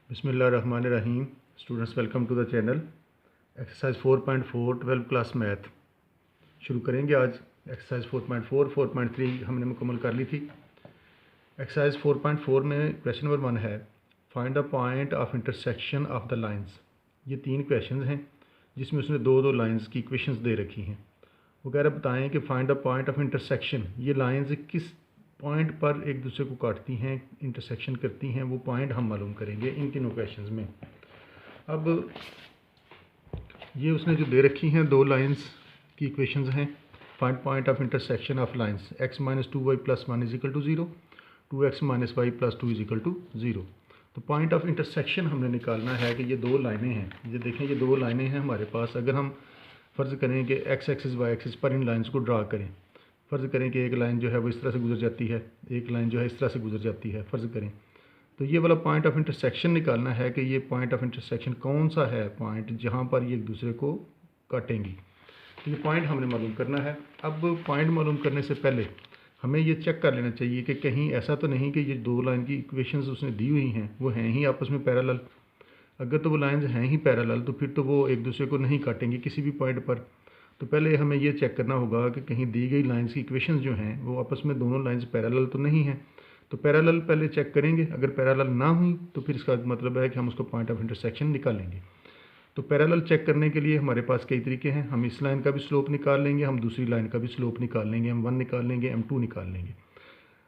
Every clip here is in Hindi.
बिस्मिल्लाहिर्रहमानिर्रहीम। Students welcome to the channel. Exercise 4.4 12th class math शुरू करेंगे आज। एक्सरसाइज 4.4 4.3 हमने मुकम्मल कर ली थी। एक्सरसाइज 4.4 में क्वेश्चन नंबर 1 है, find the point of intersection of the lines. ये 3 क्वेश्चन हैं जिसमें उसने दो लाइंस की इक्वेशंस दे रखी हैं। वो कह रहा बताएं कि find the point of intersection, ये लाइंस किस पॉइंट पर एक दूसरे को काटती हैं, इंटरसेक्शन करती हैं, वो पॉइंट हम मालूम करेंगे इन तीनों क्वेश्चंस में। अब ये उसने जो दे रखी हैं दो लाइंस की इक्वेशंस हैं। Find point of intersection of lines x - 2y + 1 = 0, 2x - y + 2 = 0। तो पॉइंट ऑफ इंटरसेक्शन हमने निकालना है कि ये दो लाइनें हैं। ये देखें, ये दो लाइनें हैं हमारे पास। अगर हम फ़र्ज़ करें कि x एक्सिस y एक्सिस पर इन लाइंस को ड्रा करें, फ़र्ज़ करें कि एक लाइन जो है वो इस तरह से गुजर जाती है, एक लाइन जो है इस तरह से गुजर जाती है, फ़र्ज़ करें। तो ये वाला पॉइंट ऑफ इंटरसेक्शन निकालना है कि ये पॉइंट ऑफ इंटरसेक्शन कौन सा है पॉइंट जहाँ पर ये एक दूसरे को काटेंगी। तो ये पॉइंट हमने मालूम करना है। अब पॉइंट मालूम करने से पहले हमें ये चेक कर लेना चाहिए कि कहीं ऐसा तो नहीं कि ये दो लाइन की इक्वेशंस उसने दी हुई हैं वो हैं ही आपस में पैरेलल। अगर तो वो लाइंस हैं ही पैरेलल तो फिर तो वो एक दूसरे को नहीं काटेंगी किसी भी पॉइंट पर। तो पहले हमें ये चेक करना होगा कि कहीं दी गई लाइंस की इक्वेशंस जो हैं वो आपस में दोनों लाइंस पैरेलल तो नहीं हैं। तो पैरेलल पहले चेक करेंगे। अगर पैरेलल ना हुई तो फिर इसका मतलब है कि हम उसको पॉइंट ऑफ इंटरसेक्शन निकालेंगे। तो पैरेलल चेक करने के लिए हमारे पास कई तरीके हैं। हम इस लाइन का भी स्लोप निकाल लेंगे, हम दूसरी लाइन का भी स्लोप निकाल लेंगे, M1 निकाल लेंगे, M2 निकाल लेंगे।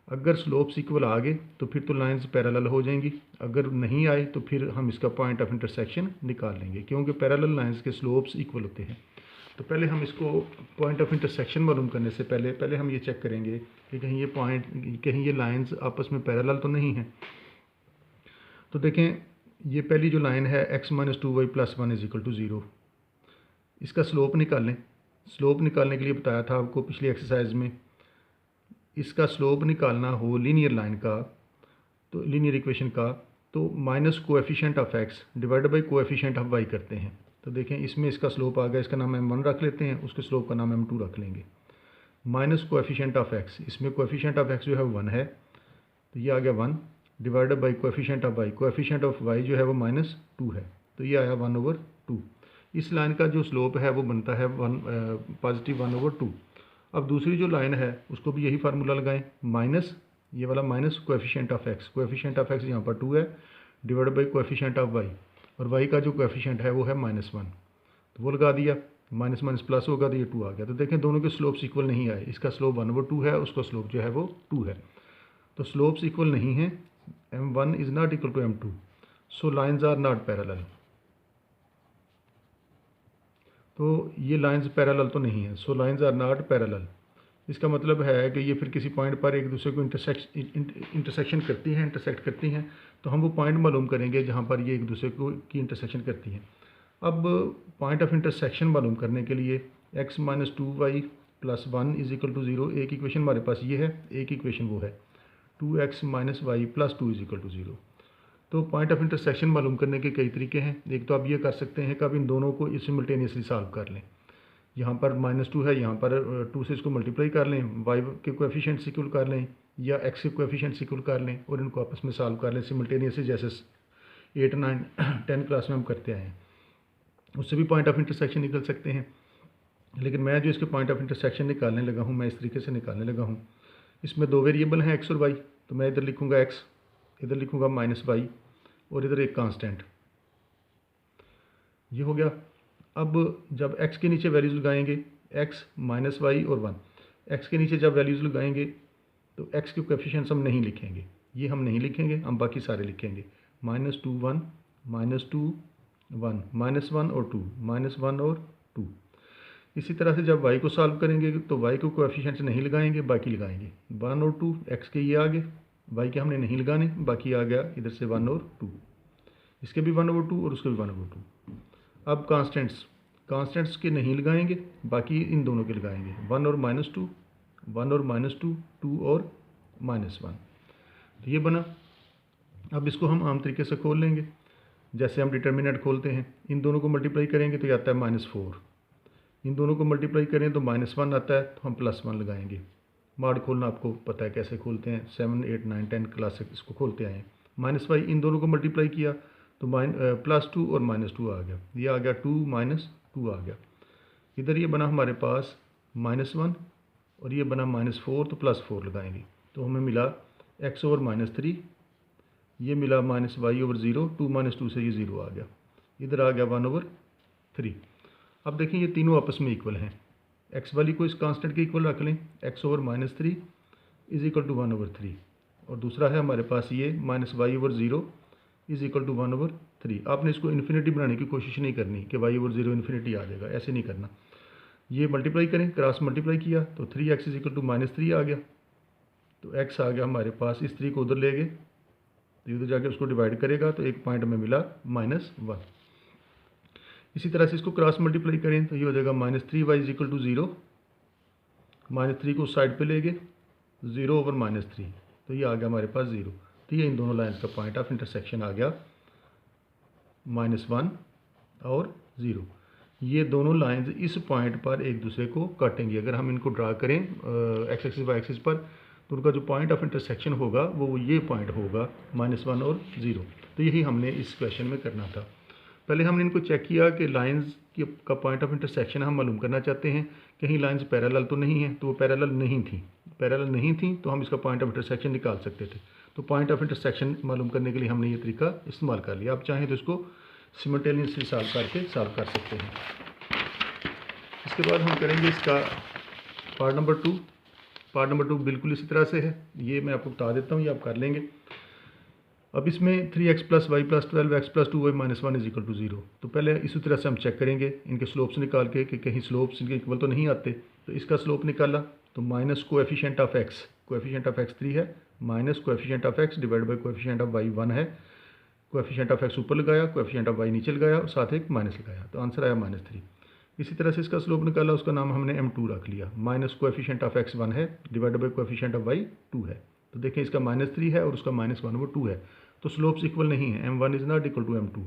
अगर स्लोप्स इक्वल आ गए तो फिर तो लाइंस पैरेलल हो जाएंगी। अगर नहीं आए तो फिर हम इसका पॉइंट ऑफ इंटरसेक्शन निकाल लेंगे, क्योंकि पैरेलल लाइंस के स्लोप्स इक्वल होते हैं। तो पहले हम इसको पॉइंट ऑफ इंटरसेक्शन मालूम करने से पहले हम ये चेक करेंगे कि कहीं ये लाइंस आपस में पैरेलल तो नहीं हैं। तो देखें, ये पहली जो लाइन है x - 2y + 1 = 0, इसका स्लोप निकालें। स्लोप निकालने के लिए बताया था आपको पिछली एक्सरसाइज में। इसका स्लोप निकालना हो लीनियर लाइन का, तो लीनियर इक्वेशन का, तो minus coefficient of x divide by coefficient of y करते हैं। तो देखें, इसमें इसका स्लोप आ गया, इसका नाम M1 रख लेते हैं, उसके स्लोप का नाम M2 रख लेंगे। माइनस कोएफिशिएंट ऑफ x, इसमें कोएफिशिएंट ऑफ x जो है 1 है, तो ये आ गया 1 divide by coefficient of y। Coefficient of y जो है वो -2 है, तो ये आया 1/2। इस लाइन का जो स्लोप है वो बनता है पॉजिटिव 1/2। अब दूसरी जो लाइन है उसको भी यही फार्मूला लगाएं, माइनस ये वाला minus coefficient of x। Coefficient of x यहाँ पर 2 है divide by coefficient of y, और y का जो कोएफिशिएंट है वो है -1, तो वो लगा दिया। माइनस माइनस प्लस होगा तो ये 2 आ गया। तो देखें, दोनों के स्लोप्स इक्वल नहीं आए। इसका स्लोप 1/2 है, उसका स्लोप जो है वो 2 है। तो स्लोप्स इक्वल नहीं हैं। M1 is not equal to M2, so lines are not parallel. तो ये लाइंस पैरेलल तो नहीं है, so lines are not parallel. इसका मतलब है कि ये फिर किसी पॉइंट पर एक दूसरे को इंटरसेक्शन करती हैं, इंटरसेक्ट करती हैं। तो हम वो पॉइंट मालूम करेंगे जहाँ पर ये एक दूसरे को की इंटरसेक्शन करती हैं। अब पॉइंट ऑफ इंटरसेक्शन मालूम करने के लिए x - 2y + 1 = 0, एक इक्वेशन हमारे पास ये है, एक इक्वेशन वो है 2x - y + 2 = 0। तो पॉइंट ऑफ इंटरसेक्शन मालूम करने के कई तरीके हैं। एक तो आप ये कर सकते हैं कि आप इन दोनों को सिमल्टेनियसली सॉल्व कर लें। यहाँ पर -2 है, यहाँ पर 2 से इसको मल्टीप्लाई कर लें, y के कोएफिशिएंट्स इक्वल कर लें या x के कोएफिशिएंट्स इक्वल कर लें और इनको आपस में सॉल्व कर लें सिमल्टेनियसली, जैसे 8, 9, 10 क्लास में हम करते आए हैं। उससे भी पॉइंट ऑफ इंटरसेक्शन निकल सकते हैं। लेकिन मैं जो इसके पॉइंट ऑफ इंटरसेक्शन निकालने लगा हूँ, मैं इस तरीके से निकालने लगा हूँ। इसमें दो वेरिएबल हैं x और y, तो मैं इधर लिखूँगा x, इधर लिखूँगा -y और इधर एक कांस्टेंट। ये हो गया। अब जब x के नीचे वैल्यूज़ लगाएंगे, x -y और 1, x के नीचे जब वैल्यूज़ लगाएंगे तो x के कोएफिशिएंट्स हम नहीं लिखेंगे, ये हम नहीं लिखेंगे, हम बाकी सारे लिखेंगे। -2 1 -2 1 -1 और 2 -1 और 2। इसी तरह से जब y को सॉल्व करेंगे तो y को कोएफिशिएंट्स नहीं लगाएंगे, बाकी लगाएंगे। 1 और 2 x के ये आ गए, y के हमने नहीं लगाने, बाकी आ गया इधर से 1 और 2, इसके भी 1/2 और उसके भी 1/2। अब कांस्टेंट्स के नहीं लगाएंगे, बाकी इन दोनों के लगाएंगे, 1 और -2, 1 और -2, 2 और -1। तो ये बना। अब इसको हम आम तरीके से खोल लेंगे, जैसे हम डिटर्मिनेंट खोलते हैं। इन दोनों को मल्टीप्लाई करेंगे तो ये आता है -4, इन दोनों को मल्टीप्लाई करें तो -1 आता है, तो हम +1 लगाएंगे। मार्ड खोलना आपको पता है कैसे खोलते हैं, 7, 8, 9, 10 क्लास से इसको खोलते आए हैं। -y इन दोनों को मल्टीप्लाई किया तो +2 और -2 आ गया, ये आ गया 2 -2 आ गया। इधर ये बना हमारे पास -1 और ये बना -4, तो +4 लगाएंगे तो हमें मिला x/-3, ये मिला -y/0, 2 - 2 से ये 0 आ गया, इधर आ गया 1/3। अब देखिए ये तीनों आपस में इक्वल हैं, x वाली को इस कांस्टेंट के इक्वल रख लें, x/-3 = 1/3, और दूसरा है हमारे पास ये -y/0 = 1/3। आपने इसको इन्फिनिटी बनाने की कोशिश नहीं करनी कि y/0 इन्फिनिटी आ जाएगा, ऐसे नहीं करना। ये मल्टीप्लाई करें, क्रॉस मल्टीप्लाई किया तो 3x = -3 आ गया, तो x आ गया हमारे पास, इस 3 को उधर ले गए तो उधर जाके उसको डिवाइड करेगा तो एक पॉइंट में मिला -1। इसी तरह से इसको क्रॉस मल्टीप्लाई करें तो ये हो जाएगा -3y = 0, -3 को उस साइड पे ले गए, 0/-3, तो ये आ गया हमारे पास 0। तो ये इन दोनों लाइन्स का पॉइंट ऑफ इंटरसेक्शन आ गया -1 और 0। ये दोनों लाइंस इस पॉइंट पर एक दूसरे को काटेंगी। अगर हम इनको ड्रा करें एक्स एक्सिस वाई एक्सिस पर, तो उनका जो पॉइंट ऑफ इंटरसेक्शन होगा वो ये पॉइंट होगा -1 और 0। तो यही हमने इस क्वेश्चन में करना था। पहले हमने इनको चेक किया कि लाइंस का पॉइंट ऑफ इंटरसेक्शन हम मालूम करना चाहते हैं, कहीं लाइंस पैरेलल तो नहीं है, तो वो पैरेलल नहीं थी तो हम इसका पॉइंट ऑफ इंटरसेक्शन निकाल सकते थे। तो पॉइंट ऑफ इंटरसेक्शन मालूम करने के लिए हमने ये तरीका इस्तेमाल कर लिया। आप चाहें तो इसको सिमल्टेनियसली सॉल्व कर सकते हैं। इसके बाद हम करेंगे इसका पार्ट नंबर 2। पार्ट नंबर 2 बिल्कुल इसी तरह से है, ये मैं आपको बता देता हूँ, ये आप कर लेंगे। अब इसमें 3x + y + 12x + 2y - 1 = 0। तो पहले इसी तरह से हम चेक करेंगे इनके स्लोप्स निकाल के कि कहीं स्लोप्स इनके इक्वल तो नहीं आते। तो इसका स्लोप निकाला तो माइनस कोएफिशिएंट ऑफ x 3 है, minus coefficient of x divide by coefficient of y 1 है। कोएफिशिएंट ऑफ x ऊपर लगाया, कोएफिशिएंट ऑफ y नीचे लगाया और साथ एक माइनस लगाया, तो आंसर आया -3। इसी तरह से इसका स्लोप निकाला, उसका नाम हमने m2 रख लिया। माइनस कोएफिशिएंट ऑफ x 1 है divide by coefficient of y 2 है। तो देखें इसका -3 है और उसका -1/2 है, तो स्लोप्स इक्वल नहीं है। m1 is not equal to m2,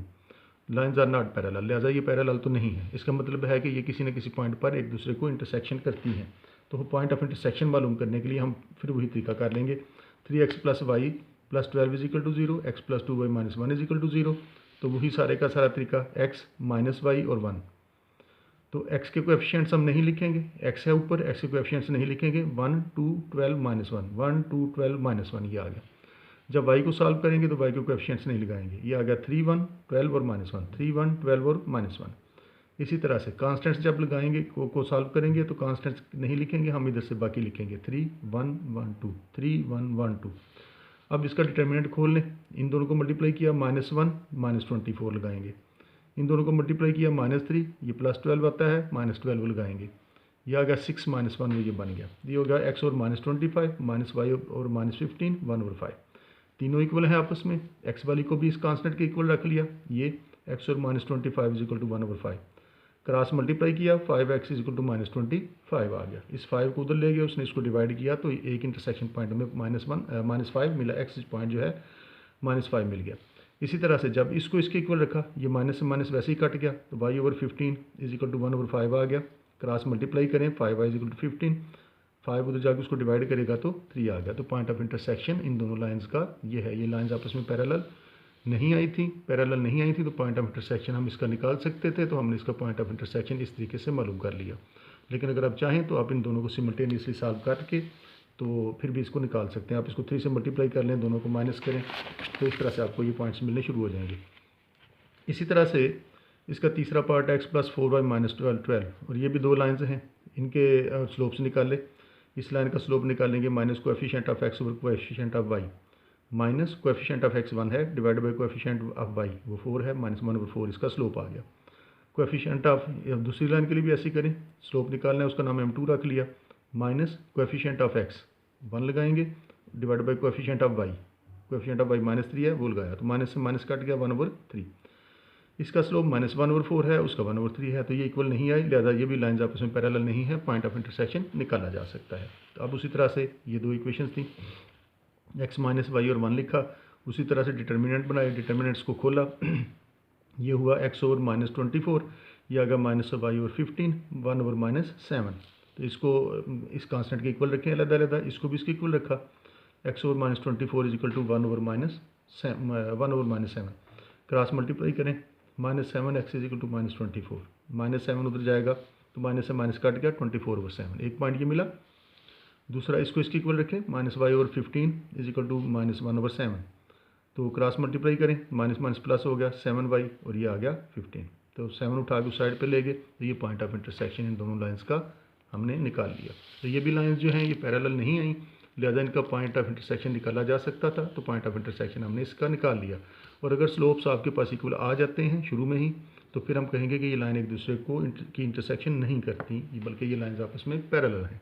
lines are not parallel, लिहाजा ये पैरेलल तो नहीं है। इसका मतलब है कि ये किसी न किसी पॉइंट पर एक दूसरे को इंटरसेक्शन करती हैं। तो पॉइंट ऑफ इंटरसेक्शन मालूम करने के लिए हम फिर वही तरीका कर लेंगे। 3x + y + 12 = 0, x + 2y - 1 = 0। तो वही सारे का सारा तरीका x - y और 1। तो x के कोएफिशिएंट्स हम नहीं लिखेंगे, x है ऊपर, x के कोएफिशिएंट्स नहीं लिखेंगे। 1 2 12 -1, 1 2 12 -1 ये आ गया। जब y को सॉल्व करेंगे तो y के कोएफिशिएंट्स नहीं लगाएंगे, ये आ गया 3 1 12 और -1, 3 1 12 और -1। इसी तरह से कांस्टेंट्स जब लगाएंगे को सॉल्व करेंगे तो कांस्टेंट्स नहीं लिखेंगे, हम इधर से बाकी लिखेंगे 3 1 1 2, 3 1 1 2। अब इसका डिटर्मिनेंट खोल लें, इन दोनों को मल्टीप्लाई किया -1 -24 लगाएंगे, इन दोनों को मल्टीप्लाई किया -3, ये +12 आता है, -12 लगाएंगे, ये आ गया 6 - 1 में ये बन गया। ये हो गया x और -25 -y और -15 1/5। तीनों इक्वल हैं आपस में। x वाली को भी इस कांस्टेंट के इक्वल रख लिया, ये x और -25 = 1/5। क्रॉस मल्टीप्लाई किया, 5x = -25 आ गया। इस 5 को उधर ले गया, उसने इसको डिवाइड किया तो एक इंटरसेक्शन पॉइंट में -5 मिला, x पॉइंट जो है -5 मिल गया। इसी तरह से जब इसको इसके इक्वल रखा, ये माइनस से माइनस वैसे ही कट गया, तो y/15 = 1/5 आ गया। क्रॉस मल्टीप्लाई करें, 5y = 15, 5 उधर जाकर उसको डिवाइड करेगा तो 3 आ गया। तो पॉइंट ऑफ इंटरसेक्शन इन दोनों लाइंस का ये है। ये लाइंस आपस में पैरेलल नहीं आई थी, तो पॉइंट ऑफ इंटरसेक्शन हम इसका निकाल सकते थे, तो हमने इसका पॉइंट ऑफ इंटरसेक्शन इस तरीके से मालूम कर लिया। लेकिन अगर आप चाहें तो आप इन दोनों को सिमल्टेनियसली सॉल्व करके तो फिर भी इसको निकाल सकते हैं। आप इसको 3 से मल्टीप्लाई कर लें, दोनों को माइनस करें, तो इस तरह से आपको ये पॉइंट्स मिलने शुरू हो जाएंगे। इसी तरह से इसका तीसरा पार्ट x + 4y - 12 और ये भी दो लाइंस हैं, इनके स्लोप्स निकाले। इस लाइन का स्लोप निकालेंगे, minus coefficient of x over coefficient of y, minus coefficient of x 1 है divide by coefficient of y वो 4 है, -1/4 इसका स्लोप आ गया। कोएफिशिएंट ऑफ दूसरी लाइन के लिए भी ऐसे ही करें, स्लोप निकालना है, उसका नाम m2 रख लिया, माइनस कोएफिशिएंट ऑफ x 1 लगाएंगे divide by coefficient of y, coefficient of y -3 है वो लगाया, तो माइनस से माइनस कट गया 1/3। इसका स्लोप -1/4 है, उसका 1/3 है, तो ये इक्वल नहीं आई, लिहाजा ये भी लाइंस आपस में पैरेलल नहीं है, पॉइंट ऑफ इंटरसेक्शन निकाला जा सकता है। तो अब उसी तरह से ये दो इक्वेशंस थी, x - y और 1 लिखा, उसी तरह से डिटर्मिनेंट बनाए, डिटर्मिनेंट्स को खोला, ये हुआ x ओवर -24, ये आ गया -y/15 1/-7। तो इसको इस कांस्टेंट के इक्वल रखें अलग-अलग, इसको भी इसके इक्वल रखा, x ओवर -24 = 1/-7। क्रॉस मल्टीप्लाई करें, -7x इज इक्वल टू -24, -7 उधर जाएगा तो माइनस से माइनस कट गया, 24/7, एक पॉइंट ये मिला। दूसरा इसको इसके इक्वल रखें, -y/15 इज इक्वल टू -1/7, तो क्रॉस मल्टीप्लाई करें, माइनस माइनस प्लस हो गया 7y और ये आ गया 15, तो 7 उठा के उस साइड पे ले गए, तो ये पॉइंट ऑफ इंटरसेक्शन इन दोनों लाइंस का हमने निकाल लिया। तो ये भी लाइंस जो हैं ये पैरेलल नहीं आई, लिहाजा इनका पॉइंट ऑफ इंटरसेक्शन निकाला जा सकता था, तो पॉइंट ऑफ इंटरसेक्शन हमने इसका निकाल लिया। और अगर स्लोप्स आपके पास इक्वल आ जाते हैं शुरू में ही, तो फिर हम कहेंगे कि ये लाइन एक दूसरे को की इंटरसेक्शन नहीं करती, बल्कि ये लाइंस आपस में पैरेलल हैं।